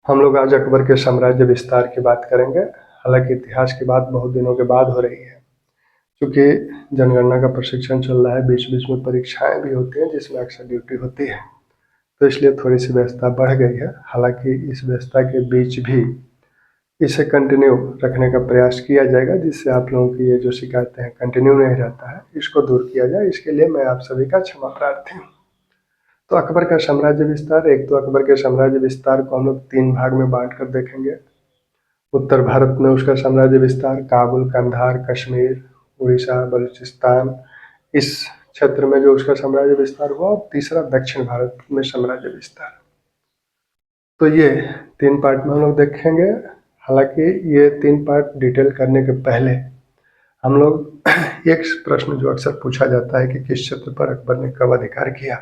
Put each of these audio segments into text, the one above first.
हम लोग आज अकबर के साम्राज्य विस्तार की बात करेंगे। हालांकि इतिहास की बात बहुत दिनों के बाद हो रही है, क्योंकि जनगणना का प्रशिक्षण चल रहा है। बीच बीच में परीक्षाएं भी होती हैं जिसमें अक्सर ड्यूटी होती है, तो इसलिए थोड़ी सी व्यस्तता बढ़ गई है। हालांकि इस व्यस्तता के बीच भी इसे कंटिन्यू रखने का प्रयास किया जाएगा, जिससे आप लोगों की ये जो शिकायतें हैं कंटिन्यू नहीं रहता है, इसको दूर किया जाए। इसके लिए मैं आप सभी का क्षमा प्रार्थी हूँ। तो अकबर का साम्राज्य विस्तार, एक तो अकबर के साम्राज्य विस्तार को हम लोग 3 भाग में बांट कर देखेंगे। उत्तर भारत में उसका साम्राज्य विस्तार, काबुल, कंधार, कश्मीर, उड़ीसा, बलूचिस्तान, इस क्षेत्र में जो उसका साम्राज्य विस्तार हुआ। और तीसरा दक्षिण भारत में साम्राज्य विस्तार। तो ये 3 पार्ट में हम लोग देखेंगे। हालांकि ये 3 पार्ट डिटेल करने के पहले हम लोग एक प्रश्न जो अक्सर पूछा जाता है कि किस क्षेत्र पर अकबर ने कब अधिकार किया,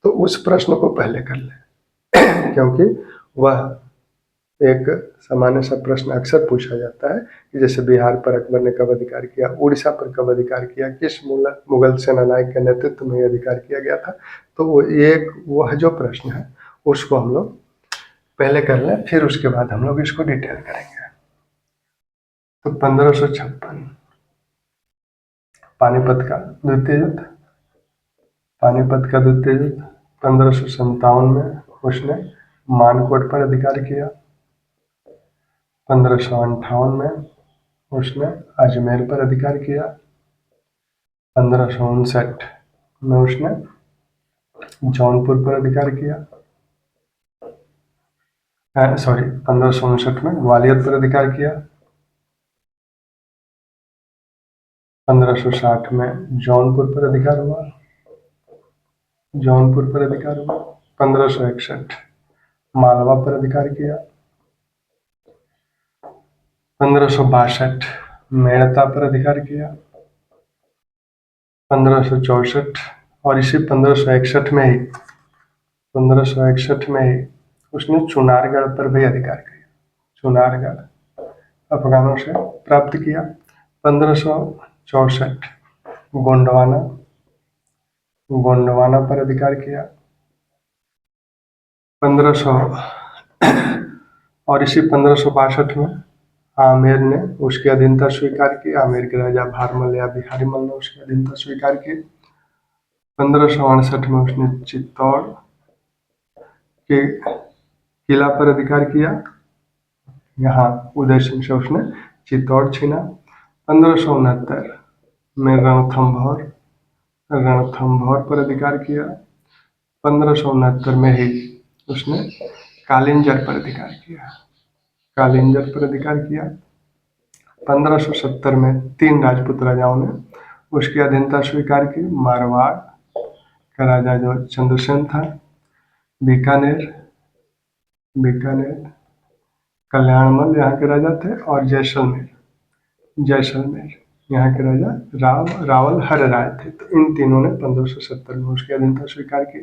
तो उस प्रश्न को पहले कर लें क्योंकि वह एक सामान्य सा प्रश्न अक्सर पूछा जाता है कि जैसे बिहार पर अकबर ने कब अधिकार किया, उड़ीसा पर कब अधिकार किया, किस मुगल सेनानायक के नेतृत्व में अधिकार किया गया था। तो वह जो प्रश्न है उसको हम लोग पहले कर लें, फिर उसके बाद हम लोग इसको डिटेल करेंगे। तो 1556 पानीपत का द्वितीय युद्ध। पानीपत का द्वितीय युद्ध 1557 में उसने मानकोट पर अधिकार किया। 1558 में उसने अजमेर पर अधिकार किया। 1559 में उसने जौनपुर पर अधिकार किया। 1559 में ग्वालियर पर अधिकार किया। 1560 में जौनपुर पर अधिकार हुआ। 1561 मालवा पर अधिकार किया। 1562 मेड़ता पर अधिकार किया। 1564 और इसी 1561 में ही उसने चुनारगढ़ पर भी अधिकार किया। चुनारगढ़ अफगानों से प्राप्त किया। 1564 गोंडवाना पर अधिकार किया। 1562 में आमेर ने उसकी अधीनता स्वीकार की। आमेर के राजा भारमल या बिहारीमल ने उसकी अधीनता स्वीकार की। 1568 में उसने चित्तौड़ के किला पर अधिकार किया। यहाँ उदय सिंह से उसने चित्तौड़ छीना। 1569 में रणथंभौर पर अधिकार किया। 1569 में ही उसने कालिंजर पर अधिकार किया। 1570 में 3 राजपूत राजाओं ने उसकी अधीनता स्वीकार की। मारवाड़ का राजा जो चंद्रसेन था, बीकानेर कल्याणमल यहाँ के राजा थे, और जैसलमेर यहाँ के राजा रावल हर राय थे। तो इन तीनों ने 1570 में उसकी अधीनता स्वीकार की।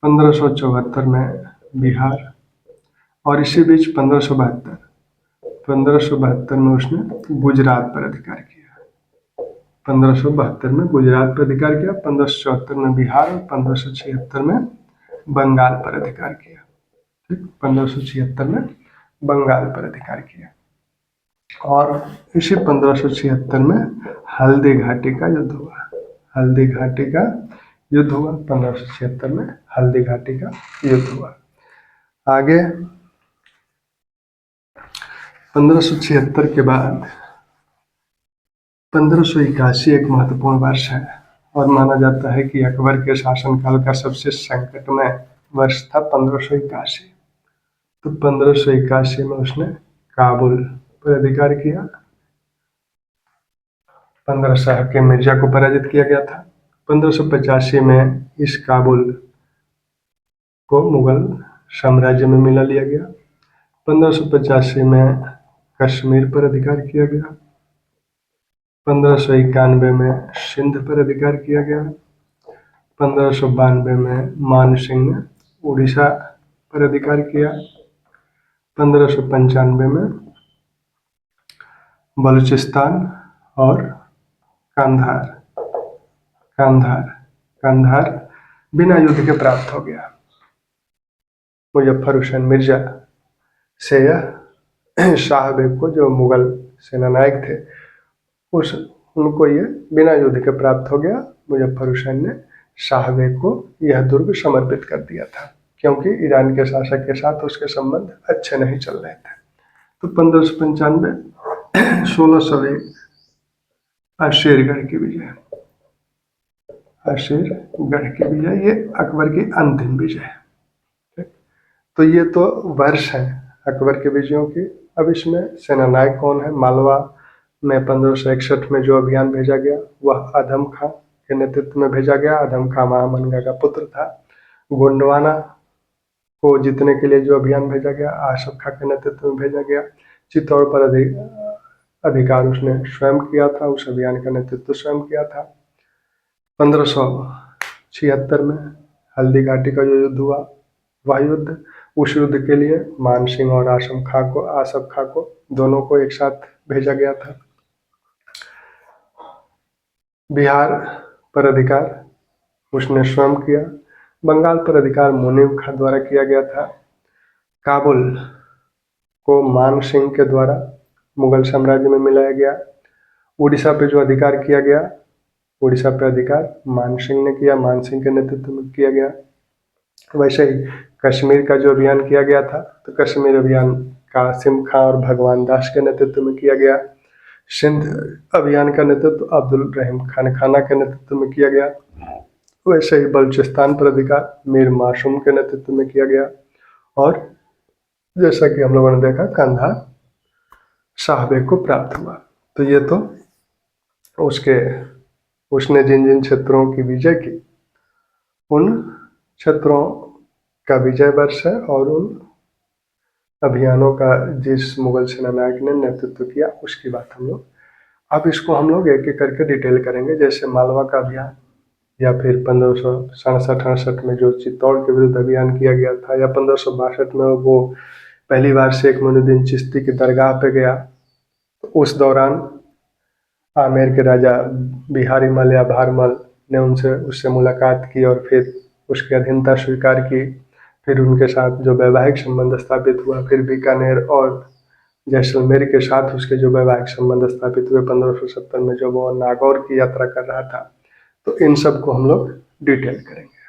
1574 में बिहार, और इसी बीच 1572 में उसने गुजरात पर अधिकार किया। 1572 में गुजरात पर अधिकार किया। 1574 में बिहार और 1576 में बंगाल पर अधिकार किया। ठीक, 1576 में बंगाल पर अधिकार किया। और इसी 1576 में हल्दी घाटी का युद्ध हुआ। 1576 में हल्दी घाटी का युद्ध हुआ। आगे 1576 के बाद 1581 एक महत्वपूर्ण वर्ष है, और माना जाता है कि अकबर के शासनकाल का सबसे संकटमय वर्ष था 1581। तो 1581 में उसने काबुल पर अधिकार किया। 15 शाह के मिर्जा को पराजित किया गया था। 1585 में इस काबुल को मुगल साम्राज्य में मिला लिया गया। 1585 में कश्मीर पर अधिकार किया गया। 1591 में सिंध पर अधिकार किया गया। 1592 में मान सिंह ने उड़ीसा पर अधिकार किया। 1595 में बलूचिस्तान और कंधार बिना युद्ध के प्राप्त हो गया। मुजफ्फर हुसैन मिर्जा से यह शाह बेग को, जो मुगल सेनानायक थे, उनको ये बिना युद्ध के प्राप्त हो गया। मुजफ्फर हुसैन ने शाह बेग को यह दुर्ग समर्पित कर दिया था, क्योंकि ईरान के शासक के साथ उसके संबंध अच्छे नहीं चल रहे थे। तो 1595 1601 अशेरगढ़ की विजय। अशेरगढ़ की विजय ये अकबर की अंतिम विजय है। तो ये तो वर्ष है अकबर के विजयों की। अब इसमें सेनानायक कौन है? मालवा में 1561 में जो अभियान भेजा गया वह अधम खां के नेतृत्व में भेजा गया। अधम खां महामनगा का पुत्र था। गोंडवाना को जीतने के लिए जो अभियान भेजा गया आशफ खां के नेतृत्व में भेजा गया। चित्तौड़ पर अधिकार उसने स्वयं किया था, उस अभियान का नेतृत्व स्वयं किया था। 1576 में हल्दी घाटी का जो युद्ध हुआ, वह युद्ध, उस युद्ध के लिए मान सिंह और आसफ खां को दोनों को एक साथ भेजा गया था। बिहार पर अधिकार उसने स्वयं किया। बंगाल पर अधिकार मुनीब खां द्वारा किया गया था। काबुल को मान सिंह के द्वारा मुगल साम्राज्य में मिलाया गया। उड़ीसा पे जो अधिकार किया गया, उड़ीसा पे अधिकार मान सिंह ने किया, मान सिंह के नेतृत्व में किया गया। वैसे ही कश्मीर का जो अभियान किया गया था, तो कश्मीर अभियान कासिम खां और भगवान दास के नेतृत्व में किया गया। सिंध अभियान का नेतृत्व अब्दुल रहीम खान खाना के नेतृत्व में किया गया। वैसे ही बलूचिस्तान पर अधिकार मीर मासूम के नेतृत्व में किया गया। और जैसा कि हम लोगों ने देखा, कंधार शाह बेग को प्राप्त हुआ। तो ये तो उसने जिन जिन क्षेत्रों की विजय की, उन क्षेत्रों का विजय वर्ष है और उन अभियानों का जिस मुगल सेनानायक ने नेतृत्व किया उसकी बात हम लोग, अब इसको हम लोग एक एक करके डिटेल करेंगे। जैसे मालवा का अभियान, या फिर 1567-68 में जो चित्तौड़ के विरुद्ध अभियान किया गया था, या 1562 में वो पहली बार शेख मोइनुद्दीन चिश्ती की दरगाह पे गया। तो उस दौरान आमेर के राजा बिहारी मल या भारमल ने उससे मुलाकात की और फिर उसकी अधीनता स्वीकार की। फिर उनके साथ जो वैवाहिक संबंध स्थापित हुआ। फिर बीकानेर और जैसलमेर के साथ उसके जो वैवाहिक संबंध स्थापित हुए 1570 में, जब वो नागौर की यात्रा कर रहा था। तो इन सब को हम लोग डिटेल करेंगे।